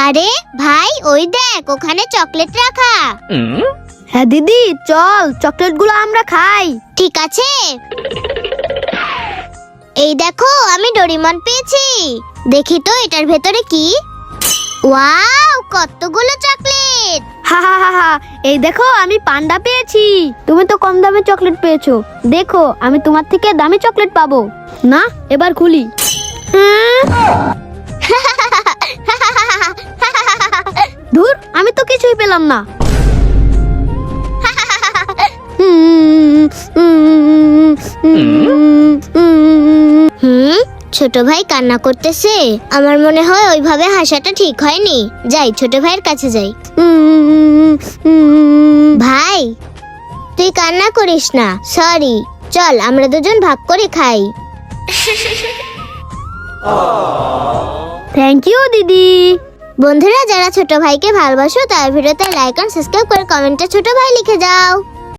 আরে ভাই, ওই দেখ ওখানে চকলেট রাখা। হ্যাঁ দিদি, চল চকলেটগুলো আমরা খাই। ঠিক আছে। এই দেখো, আমি ডোরিমন পেয়েছি। দেখি তো এটার ভেতরে কি। ওয়াও, কতগুলো চকলেট। হা হা হা হা, এই দেখো আমি পান্ডা পেয়েছি। তুমি তো কম দামে চকলেট পেয়েছো, দেখো আমি তোমার থেকে দামি চকলেট পাবো না। এবার খুলি। ধুর, আমি তো কিছুই পেলাম না। ছোট ভাই কান্না করতেছে। আমার মনে হয় ওইভাবে হাসাটা ঠিক হয়নি। যাই, ছোট ভাইয়ের কাছে যাই। ভাই, তুই কান্না করিস না, সরি। চল আমরা দুজন ভাগ করে খাই। থ্যাংক ইউ দিদি। বন্ধুরা, যারা ছোট ভাইকে ভালোবাসো তার ভিডিওতে লাইক আর সাবস্ক্রাইব করে কমেন্টে ছোট ভাই লিখে যাও।